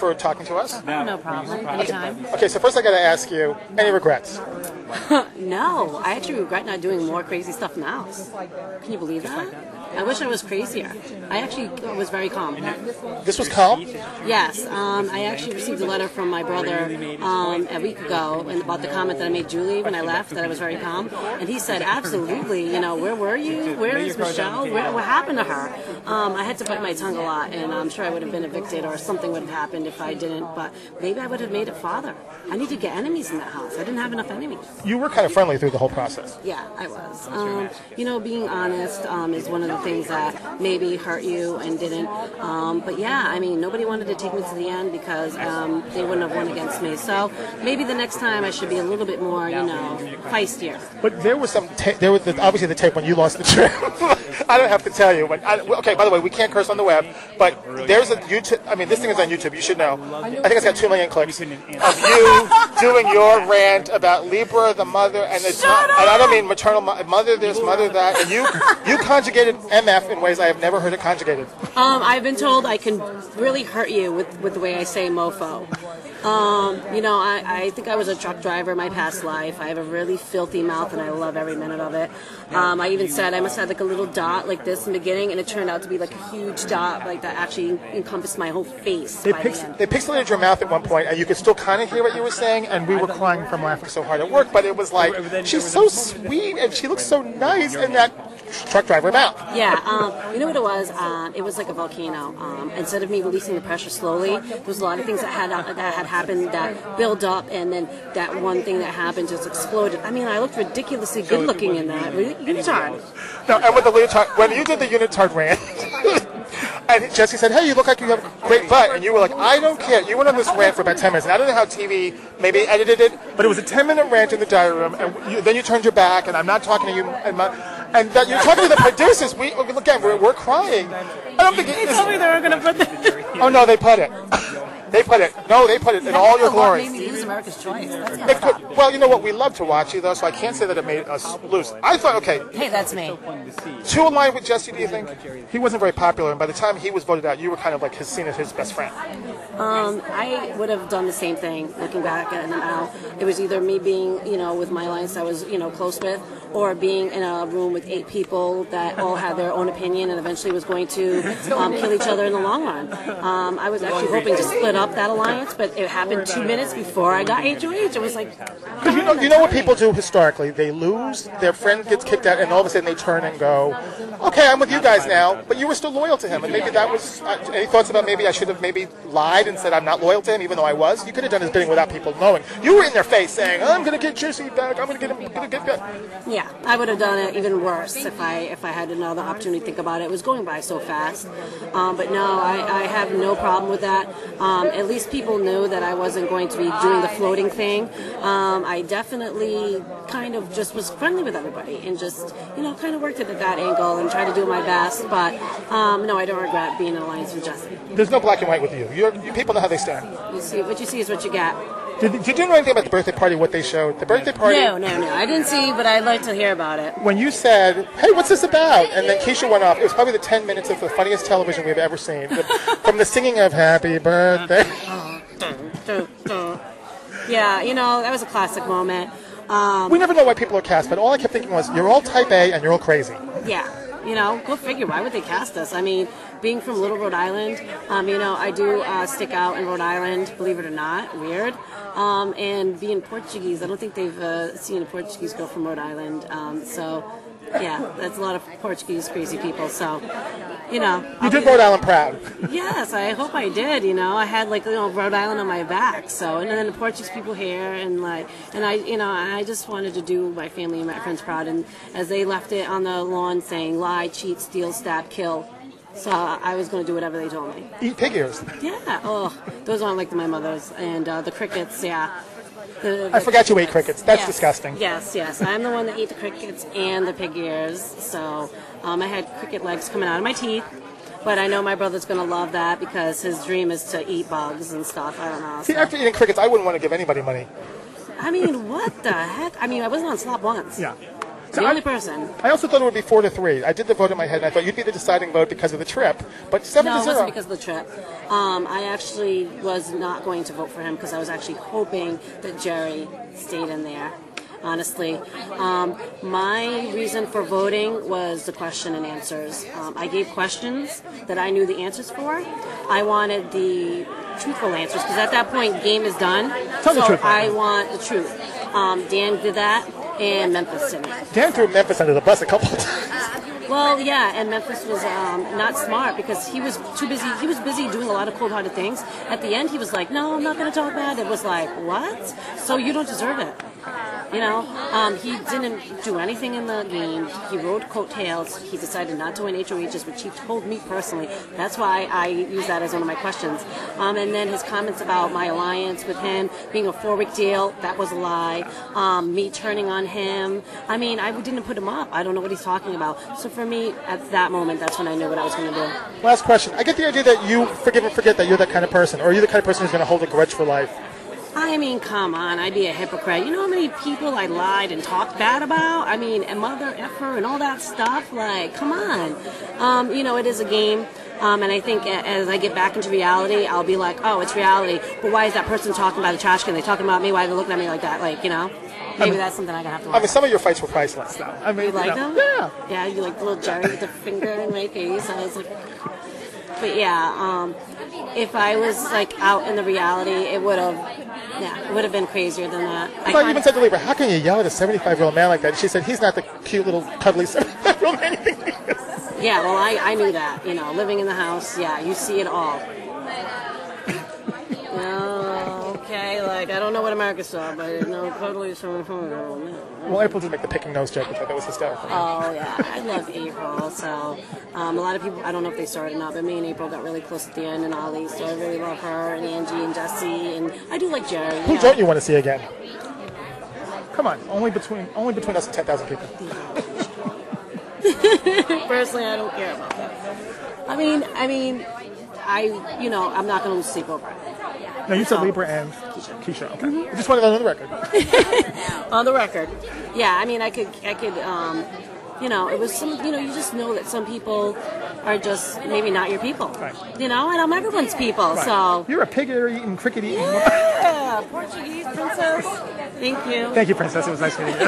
for talking to us. No problem. Anytime. Okay, so first I got to ask you, any regrets? No, I actually regret not doing more crazy stuff in the house. Can you believe that? I wish I was crazier. I actually was very calm. This was calm? Yes, I actually received a letter from my brother a week ago and about the comment that I made Julie when I left, that I was very calm. And he said, absolutely, where were you? Where is Michelle? What happened to her? I had to bite my tongue a lot, and I'm sure I would have been evicted or something would have happened if I didn't, but maybe I would have made it farther. I need to get enemies in that house. I didn't have enough enemies. You were kind of friendly through the whole process. Yeah, I was. Being honest is one of the things that maybe hurt you and didn't. But yeah, I mean, nobody wanted to take me to the end because they wouldn't have won against me. So maybe the next time I should be a little bit more, feistier. But there was obviously the tape when you lost the trip. I don't have to tell you. But okay, by the way, we can't curse on the web, but there's a YouTube. I mean, this thing is on YouTube. You should know. I think it's got 2 million clicks of you doing your rant about Libra, the mother, and it's not. And I don't mean maternal mother this, mother that. And you conjugated MF in ways I have never heard it conjugated. I've been told I can really hurt you with the way I say mofo. I think I was a truck driver in my past life. I have a really filthy mouth, and I love every minute of it. I even said I must have like a little dot like this in the beginning, and it turned out to be like a huge dot, like that actually encompassed my whole face. They pixelated your mouth at one point, and you could still kind of hear what you were saying, and we were crying from laughing so hard at work, but it was like, she's so sweet, and she looks so nice in that truck driver mouth. Yeah, you know what it was? It was like a volcano. Instead of me releasing the pressure slowly, there was a lot of things that had happened that built up, and then that one thing that happened just exploded. I mean, I looked ridiculously good looking in that unitard. No, and with the leotard, when you did the unitard rant, and Jesse said, hey, you look like you have a great butt, and you were like, I don't care. You went on this rant for about 10 minutes, and I don't know how TV maybe edited it, but it was a 10-minute rant in the diary room, and then you turned your back, and I'm not talking to you, and that you're talking to the producers. We're crying. I don't think they told me they were going to put that. Oh, no, they put it. They put it in all your glory. Maybe it was America's Choice. Well, you know what? We love to watch you, though, so I can't say that it made us lose. I thought, okay. Hey, that's me. Too aligned with Jesse, do you think? He wasn't very popular, and by the time he was voted out, you were kind of like seen as his best friend. I would have done the same thing, looking back at it now. It was either me being, with my alliance I was, close with, or being in a room with 8 people that all had their own opinion and eventually was going to kill each other in the long run. I was actually hoping to split up that alliance, but it happened 2 minutes before I got HOH. It was like... You know what people do historically? They lose, their friend gets kicked out, and all of a sudden they turn and go, okay, I'm with you guys now, but you were still loyal to him, and maybe that was... any thoughts about maybe I should have maybe lied and said I'm not loyal to him, even though I was? You could have done his bidding without people knowing. You were in their face saying, I'm going to get Jesse back, I'm going to get him, Yeah, I would have done it even worse if I had another opportunity to think about it. It was going by so fast. But no, I have no problem with that. At least people knew that I wasn't going to be doing the floating thing. I definitely kind of just was friendly with everybody and just, kind of worked it at that angle and tried to do my best. But no, I don't regret being in an alliance with Jesse. There's no black and white with you. You people know how they stand. What you see is what you get. Did you know anything about the birthday party, what they showed? The birthday party? No. I didn't see, but I'd like to hear about it. When you said, hey, what's this about? And then Keisha went off. It was probably the 10 minutes of the funniest television we've ever seen. From the singing of Happy Birthday. Yeah, that was a classic moment. We never know why people are cast, but all I kept thinking was, you're all type A and you're all crazy. Yeah. Go figure. Why would they cast us? I mean, being from Little Rhode Island, I do stick out in Rhode Island, believe it or not. Weird. And being Portuguese, I don't think they've seen a Portuguese girl from Rhode Island. Yeah, that's a lot of Portuguese crazy people. So, You did Rhode Island proud. Yes, I hope I did. I had Rhode Island on my back. So, and then the Portuguese people here, and I just wanted to do my family and my friends proud. And as they left it on the lawn saying, lie, cheat, steal, stab, kill. So I was going to do whatever they told me. Eat pig ears. Yeah. Oh, those aren't like my mother's. And the crickets, yeah. I forgot you ate crickets. That's disgusting. Yes. I'm the one that ate the crickets and the pig ears. So I had cricket legs coming out of my teeth. But I know my brother's going to love that because his dream is to eat bugs and stuff. I don't know. See, after eating crickets, I wouldn't want to give anybody money. I mean, what the heck? I mean, I wasn't on slop once. Yeah. The only person. I also thought it would be 4-3. I did the vote in my head, and I thought you'd be the deciding vote because of the trip. But 7-0. No, it wasn't because of the trip. I actually was not going to vote for him because I was actually hoping that Jerry stayed in there. Honestly, my reason for voting was the question and answers. I gave questions that I knew the answers for. I wanted the truthful answers because at that point, game is done. Tell the truth. I want the truth. Dan did that, and Memphis didn't. Dan threw Memphis under the bus a couple of times. Well, yeah, and Memphis was not smart because he was too busy. He was busy doing a lot of cold-hearted things. At the end, he was like, "No, I'm not going to talk bad." It was like, "What? So you don't deserve it." You know, he didn't do anything in the game. He rode coattails. He decided not to win HOHs, which he told me personally. That's why I use that as one of my questions. And then his comments about my alliance with him being a 4-week deal, that was a lie. Me turning on him. I mean, I didn't put him up. I don't know what he's talking about. So for me, at that moment, that's when I knew what I was going to do. Last question. I get the idea that you forgive and forget that you're that kind of person, or are you the kind of person who's going to hold a grudge for life? I mean, come on, I'd be a hypocrite. You know how many people I lied and talked bad about? I mean, and mother effer and all that stuff? Like, come on. You know, it is a game. And I think as I get back into reality, I'll be like, oh, it's reality. But why is that person talking about the trash can? They talking about me? Why are they looking at me like that? Like, you know? Maybe that's something I'm going to have to watch. I mean, some of your fights were priceless, though. I mean, you like them? Yeah. Yeah, you like the little Jerry with the finger in my face. I was like... But yeah, if I was like out in the reality, it would have been crazier than that. I even said to Libra, how can you yell at a 75-year-old man like that? And she said, he's not the cute little cuddly 75-year-old man you think he is. Yeah, well, I knew that. You know, living in the house, yeah, you see it all. Okay, like, I don't know what America saw, but no, totally so. Well, April did make the picking nose joke, which I thought was hysterical. Oh, yeah, I love April. So, a lot of people, I don't know if they saw it or not, but me and April got really close at the end, and Ollie, so I really love her, and Angie, and Jesse, and I do like Jerry. Who don't you want to see again? Come on, only between us and 10,000 people. Personally, I don't care about that. I mean, I'm not going to lose sleep over it. No, you said Libra and Keisha. Okay. Mm-hmm. I just wanted that on the record. On the record. Yeah, I mean, I could, it was some, you just know that some people are just maybe not your people. Right. And I'm everyone's people, right. So. You're a pig-eating, cricket-eating. Yeah, Portuguese princess. Thank you. Thank you, princess. It was nice meeting you.